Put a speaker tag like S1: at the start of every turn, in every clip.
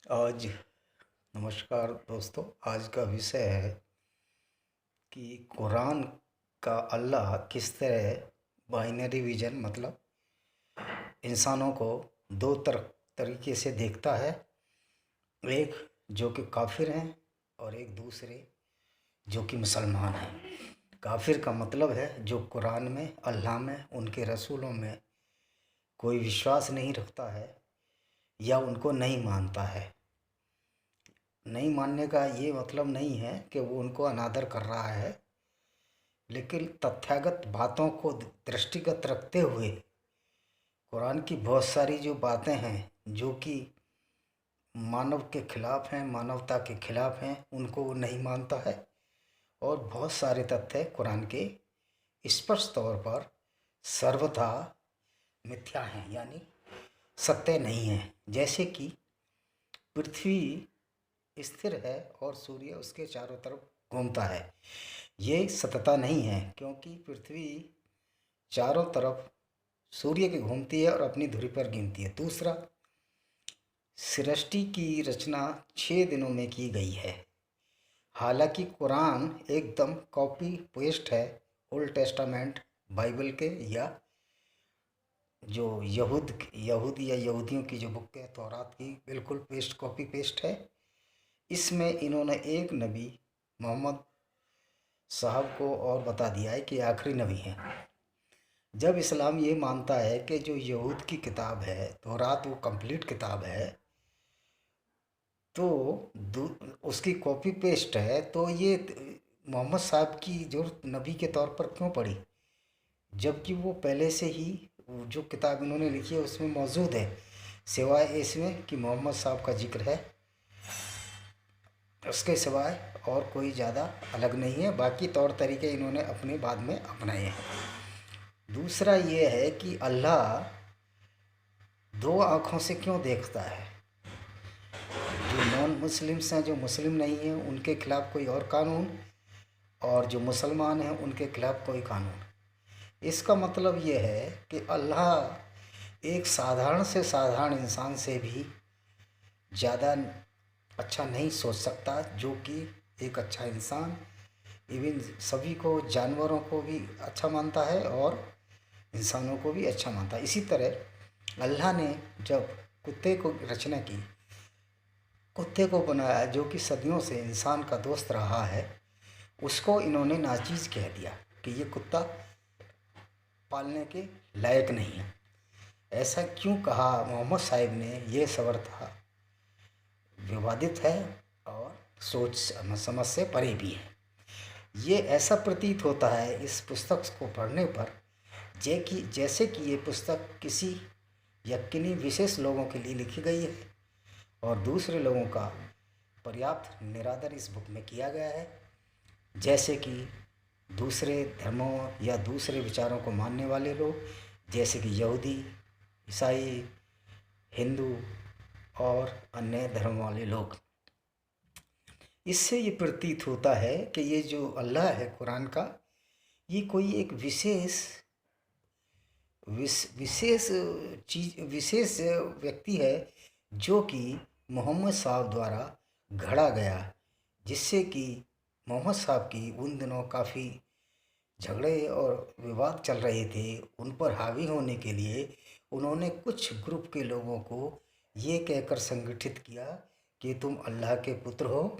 S1: आज नमस्कार दोस्तों। आज का विषय है कि कुरान का अल्लाह किस तरह बाइनरी विजन मतलब इंसानों को दो तरीके से देखता है। एक जो कि काफिर हैं और एक दूसरे जो कि मुसलमान हैं। काफिर का मतलब है जो कुरान में, अल्लाह में, उनके रसूलों में कोई विश्वास नहीं रखता है या उनको नहीं मानता है। नहीं मानने का ये मतलब नहीं है कि वो उनको अनादर कर रहा है, लेकिन तथ्यागत बातों को दृष्टिगत रखते हुए कुरान की बहुत सारी जो बातें हैं जो कि मानव के खिलाफ हैं, मानवता के खिलाफ हैं, उनको वो नहीं मानता है। और बहुत सारे तथ्य कुरान के स्पष्ट तौर पर सर्वथा मिथ्या हैं, यानी सत्य नहीं है। जैसे कि पृथ्वी स्थिर है और सूर्य उसके चारों तरफ घूमता है, ये सत्यता नहीं है, क्योंकि पृथ्वी चारों तरफ सूर्य की घूमती है और अपनी धुरी पर घूमती है। दूसरा, सृष्टि की रचना 6 दिनों में की गई है। हालांकि कुरान एकदम कॉपी पेस्ट है ओल्ड टेस्टामेंट बाइबल के, या जो यहूद या यहूदियों की जो बुक है तौरात की, बिल्कुल पेस्ट कॉपी पेस्ट है। इसमें इन्होंने एक नबी मोहम्मद साहब को और बता दिया है कि आखिरी नबी हैं। जब इस्लाम ये मानता है कि जो यहूद की किताब है तौरात वो कंप्लीट किताब है, तो उसकी कॉपी पेस्ट है, तो ये मोहम्मद साहब की जो नबी के तौर पर क्यों पड़ी, जबकि वो पहले से ही वो जो किताब इन्होंने लिखी है उसमें मौजूद है, सिवाय इसमें कि मोहम्मद साहब का जिक्र है। उसके सिवाय और कोई ज़्यादा अलग नहीं है। बाकी तौर तरीके इन्होंने अपने बाद में अपनाए हैं। दूसरा ये है कि अल्लाह दो आँखों से क्यों देखता है। जो नॉन मुस्लिम्स हैं, जो मुस्लिम नहीं हैं, उनके खिलाफ़ कोई और कानून, और जो मुसलमान हैं उनके खिलाफ़ कोई कानून। इसका मतलब ये है कि अल्लाह एक साधारण से साधारण इंसान से भी ज़्यादा अच्छा नहीं सोच सकता, जो कि एक अच्छा इंसान इवन सभी को, जानवरों को भी अच्छा मानता है और इंसानों को भी अच्छा मानता है। इसी तरह अल्लाह ने जब कुत्ते को रचना की, कुत्ते को बनाया जो कि सदियों से इंसान का दोस्त रहा है, उसको इन्होंने नाचीज़ कह दिया कि ये कुत्ता पालने के लायक नहीं है। ऐसा क्यों कहा मोहम्मद साहिब ने, ये सर्वथा विवादित है और सोच समझ से परे भी है। ये ऐसा प्रतीत होता है इस पुस्तक को पढ़ने पर जैसे कि ये पुस्तक किसी यकीनी विशेष लोगों के लिए लिखी गई है और दूसरे लोगों का पर्याप्त निरादर इस बुक में किया गया है। जैसे कि दूसरे धर्मों या दूसरे विचारों को मानने वाले लोग, जैसे कि यहूदी, ईसाई, हिंदू और अन्य धर्म वाले लोग। इससे ये प्रतीत होता है कि ये जो अल्लाह है कुरान का, ये कोई एक विशेष विशेष व्यक्ति है जो कि मोहम्मद साहब द्वारा गढ़ा गया, जिससे कि मोहम्मद साहब की उन दिनों काफ़ी झगड़े और विवाद चल रहे थे। उन पर हावी होने के लिए उन्होंने कुछ ग्रुप के लोगों को ये कहकर संगठित किया कि तुम अल्लाह के पुत्र हो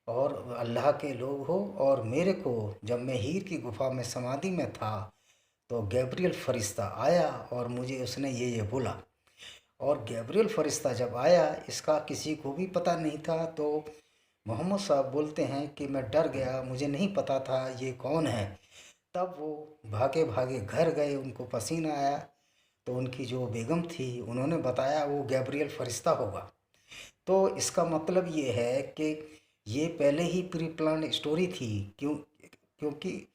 S1: और अल्लाह के लोग हो, और मेरे को जब मैं हीर की गुफा में समाधि में था तो गैब्रियल फरिश्ता आया और मुझे उसने ये बोला। और गैब्रियल फरिश्ता जब आया इसका किसी को भी पता नहीं था, तो मोहम्मद साहब बोलते हैं कि मैं डर गया, मुझे नहीं पता था ये कौन है। तब वो भागे भागे घर गए, उनको पसीना आया, तो उनकी जो बेगम थी उन्होंने बताया वो गैब्रियल फरिश्ता होगा। तो इसका मतलब ये है कि ये पहले ही प्री प्लान स्टोरी थी। क्योंकि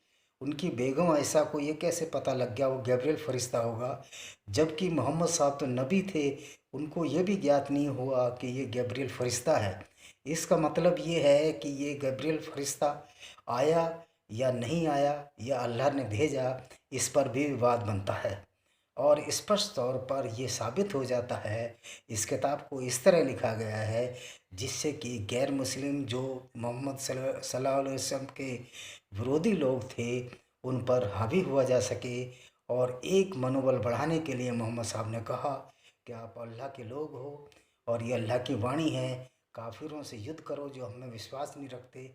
S1: उनकी बेगम ऐसा को ये कैसे पता लग गया वो गैब्रियल फरिश्ता होगा, जबकि मोहम्मद साहब तो नबी थे, उनको ये भी ज्ञात नहीं हुआ कि ये गैब्रियल फरिश्ता है। इसका मतलब ये है कि ये गैब्रियल फरिश्ता आया या नहीं आया या अल्लाह ने भेजा, इस पर भी विवाद बनता है। और स्पष्ट तौर पर ये साबित हो जाता है, इस किताब को इस तरह लिखा गया है जिससे कि गैर मुस्लिम जो मोहम्मद सल्लल्लाहु अलैहि वसल्लम के विरोधी लोग थे उन पर हावी हुआ जा सके। और एक मनोबल बढ़ाने के लिए मोहम्मद साहब ने कहा कि आप अल्लाह के लोग हो और ये अल्लाह की वाणी है, काफिरों से युद्ध करो जो हमें विश्वास नहीं रखते।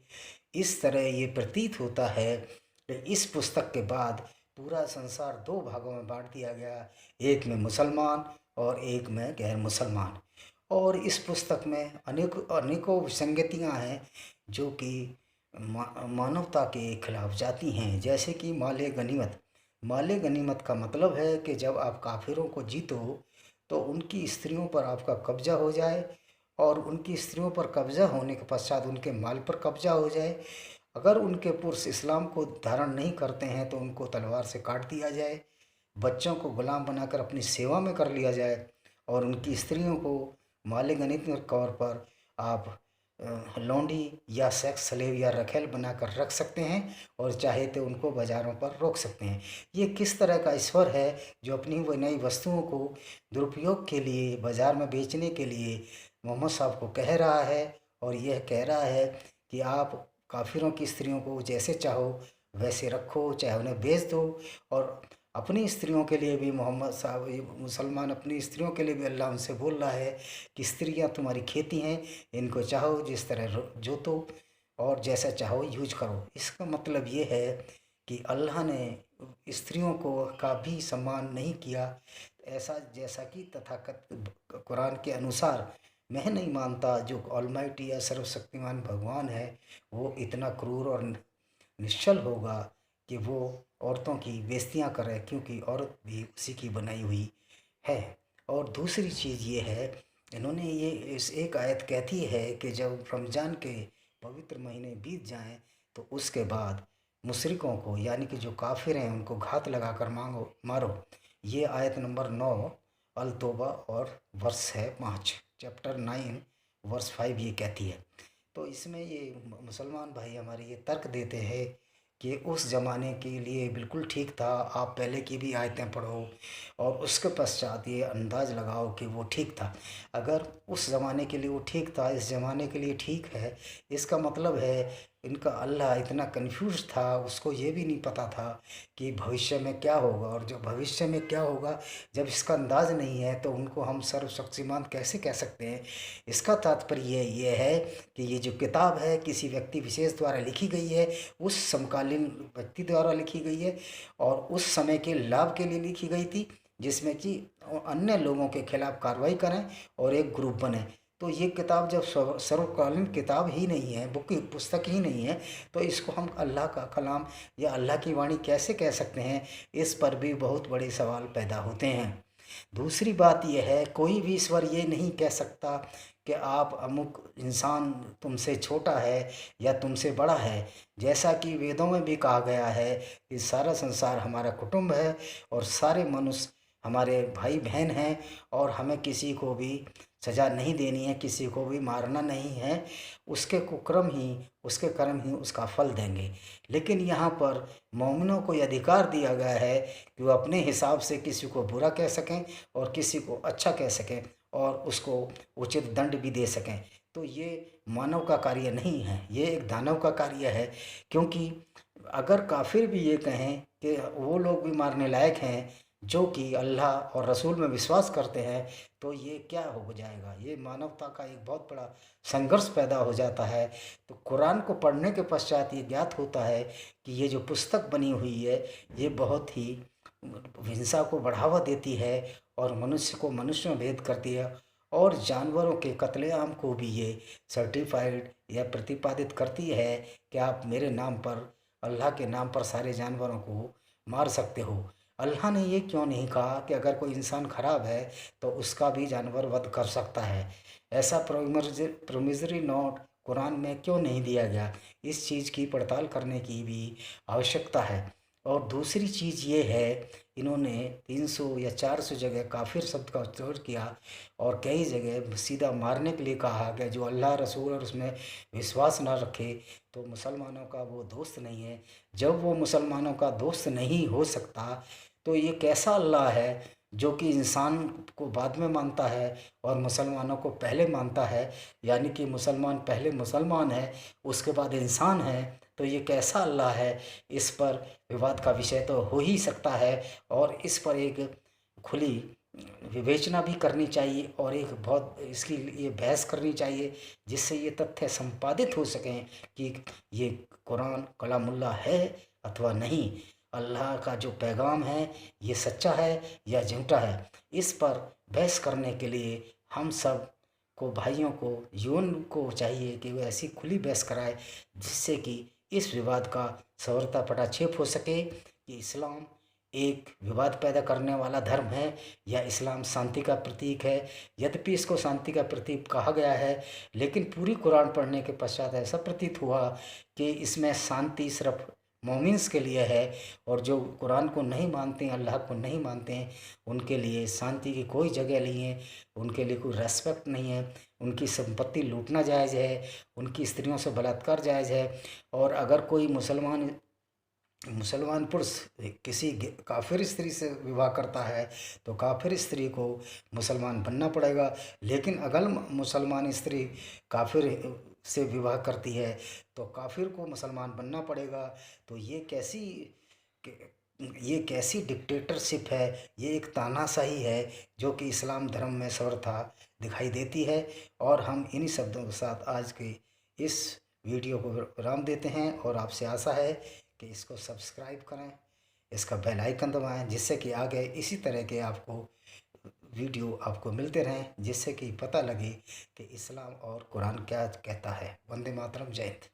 S1: इस तरह ये प्रतीत होता है कि इस पुस्तक के बाद पूरा संसार दो भागों में बांट दिया गया, एक में मुसलमान और एक में गैर मुसलमान। और इस पुस्तक में अनेकों विसंगतियाँ हैं जो कि मानवता के खिलाफ जाती हैं, जैसे कि माले गनीमत। माले गनीमत का मतलब है कि जब आप काफिरों को जीतो तो उनकी स्त्रियों पर आपका कब्जा हो जाए, और उनकी स्त्रियों पर कब्जा होने के पश्चात उनके माल पर कब्जा हो जाए। अगर उनके पुरुष इस्लाम को धारण नहीं करते हैं तो उनको तलवार से काट दिया जाए, बच्चों को गुलाम बनाकर अपनी सेवा में कर लिया जाए, और उनकी स्त्रियों को माले गनीमत के तौर पर आप लौंडी या सेक्स स्लेव या रखेल बनाकर रख सकते हैं, और चाहे तो उनको बाज़ारों पर रोक सकते हैं। ये किस तरह का ईश्वर है जो अपनी वो नई वस्तुओं को दुरुपयोग के लिए बाज़ार में बेचने के लिए मोहम्मद साहब को कह रहा है, और यह कह रहा है कि आप काफिरों की स्त्रियों को जैसे चाहो वैसे रखो, चाहे उन्हें बेच दो। और अपनी स्त्रियों के लिए भी मोहम्मद साहब, ये मुसलमान अपनी स्त्रियों के लिए भी अल्लाह उनसे बोल रहा है कि स्त्रियां तुम्हारी खेती हैं, इनको चाहो जिस तरह जोतो और जैसा चाहो यूज करो। इसका मतलब ये है कि अल्लाह ने स्त्रियों को का भी सम्मान नहीं किया, ऐसा जैसा कि तथाकथित कुरान के अनुसार मैं नहीं मानता जो ऑलमाइटी या सर्वशक्तिमान भगवान है वो इतना क्रूर और निश्चल होगा कि वो औरतों की बेइज्जतियाँ करे, क्योंकि औरत भी उसी की बनाई हुई है। और दूसरी चीज़ ये है, इन्होंने ये इस एक आयत कहती है कि जब रमज़ान के पवित्र महीने बीत जाएं तो उसके बाद मुशरिकों को यानी कि जो काफिर हैं उनको घात लगाकर मारो। ये आयत नंबर 9 अल तौबा और वर्ष है 5, चैप्टर 9 वर्ष 5 ये कहती है। तो इसमें ये मुसलमान भाई हमारे ये तर्क देते हैं कि उस ज़माने के लिए बिल्कुल ठीक था, आप पहले की भी आयतें पढ़ो और उसके पश्चात ये अंदाज़ लगाओ कि वो ठीक था। अगर उस ज़माने के लिए वो ठीक था, इस ज़माने के लिए ठीक है, इसका मतलब है इनका अल्लाह इतना कंफ्यूज था, उसको ये भी नहीं पता था कि भविष्य में क्या होगा। और जो भविष्य में क्या होगा जब इसका अंदाज़ नहीं है तो उनको हम सर्वशक्तिमान कैसे कह सकते हैं। इसका तात्पर्य ये है कि ये जो किताब है किसी व्यक्ति विशेष द्वारा लिखी गई है, उस समकालीन व्यक्ति द्वारा लिखी गई है और उस समय के लाभ के लिए लिखी गई थी, जिसमें कि अन्य लोगों के खिलाफ कार्रवाई करें और एक ग्रुप बने। तो ये किताब जब सर्वकालीन किताब ही नहीं है, बुक पुस्तक ही नहीं है, तो इसको हम अल्लाह का कलाम या अल्लाह की वाणी कैसे कह सकते हैं। इस पर भी बहुत बड़े सवाल पैदा होते हैं। दूसरी बात यह है, कोई भी ईश्वर ये नहीं कह सकता कि आप अमुक इंसान तुमसे छोटा है या तुमसे बड़ा है। जैसा कि वेदों में भी कहा गया है कि सारा संसार हमारा कुटुंब है और सारे मनुष्य हमारे भाई बहन हैं, और हमें किसी को भी सज़ा नहीं देनी है, किसी को भी मारना नहीं है। उसके कुकर्म ही, उसके कर्म ही उसका फल देंगे। लेकिन यहाँ पर मोमिनों को यह अधिकार दिया गया है कि वो अपने हिसाब से किसी को बुरा कह सकें और किसी को अच्छा कह सकें और उसको उचित दंड भी दे सकें। तो ये मानव का कार्य नहीं है, ये एक दानव का कार्य है। क्योंकि अगर काफिर भी ये कहें कि वो लोग भी मारने लायक हैं जो कि अल्लाह और रसूल में विश्वास करते हैं, तो ये क्या हो जाएगा, ये मानवता का एक बहुत बड़ा संघर्ष पैदा हो जाता है। तो कुरान को पढ़ने के पश्चात ये ज्ञात होता है कि ये जो पुस्तक बनी हुई है ये बहुत ही हिंसा को बढ़ावा देती है और मनुष्य को मनुष्य में भेद करती है, और जानवरों के कत्लेआम को भी ये सर्टिफाइड या प्रतिपादित करती है कि आप मेरे नाम पर, अल्लाह के नाम पर सारे जानवरों को मार सकते हो। अल्लाह ने ये क्यों नहीं कहा कि अगर कोई इंसान खराब है तो उसका भी जानवर वध कर सकता है। ऐसा प्रोमिजरी नोट कुरान में क्यों नहीं दिया गया, इस चीज़ की पड़ताल करने की भी आवश्यकता है। और दूसरी चीज़ ये है, इन्होंने 300 या 400 जगह काफिर शब्द का उपयोग किया और कई जगह सीधा मारने के लिए कहा गया। जो अल्लाह रसूल और उसमें विश्वास ना रखे तो मुसलमानों का वो दोस्त नहीं है। जब वो मुसलमानों का दोस्त नहीं हो सकता तो ये कैसा अल्लाह है जो कि इंसान को बाद में मानता है और मुसलमानों को पहले मानता है, यानी कि मुसलमान पहले मुसलमान है उसके बाद इंसान है। तो ये कैसा अल्लाह है, इस पर विवाद का विषय तो हो ही सकता है और इस पर एक खुली विवेचना भी करनी चाहिए और एक बहुत इसकी ये बहस करनी चाहिए, जिससे ये तथ्य संपादित हो सकें कि ये कुरान कलामुल्लाह है अथवा नहीं, अल्लाह का जो पैगाम है ये सच्चा है या झूठा है। इस पर बहस करने के लिए हम सब को, भाइयों को, युवाओं को चाहिए कि वे ऐसी खुली बहस कराए जिससे कि इस विवाद का सवरता पटाक्षेप हो सके कि इस्लाम एक विवाद पैदा करने वाला धर्म है या इस्लाम शांति का प्रतीक है। यद्यपि इसको शांति का प्रतीक कहा गया है, लेकिन पूरी कुरान पढ़ने के पश्चात ऐसा प्रतीत हुआ कि इसमें शांति सिर्फ मोमिन्स के लिए है और जो कुरान को नहीं मानते हैं, अल्लाह को नहीं मानते हैं, उनके लिए शांति की कोई जगह नहीं है, उनके लिए कोई रेस्पेक्ट नहीं है, उनकी संपत्ति लूटना जायज़ है, उनकी स्त्रियों से बलात्कार जायज़ है। और अगर कोई मुसलमान पुरुष किसी काफिर स्त्री से विवाह करता है तो काफिर स्त्री को मुसलमान बनना पड़ेगा, लेकिन अगर मुसलमान स्त्री काफिर से विवाह करती है तो काफिर को मुसलमान बनना पड़ेगा। तो ये कैसी डिक्टेटरशिप है, ये एक तानाशाही है जो कि इस्लाम धर्म में सर्वथा दिखाई देती है। और हम इन्हीं शब्दों के साथ आज के इस वीडियो को विराम देते हैं और आपसे आशा है कि इसको सब्सक्राइब करें, इसका बेल आइकन दबाएं, जिससे कि आगे इसी तरह के आपको वीडियो आपको मिलते रहें, जिससे कि पता लगे कि इस्लाम और कुरान क्या कहता है। वंदे मातरम, जय हिंद।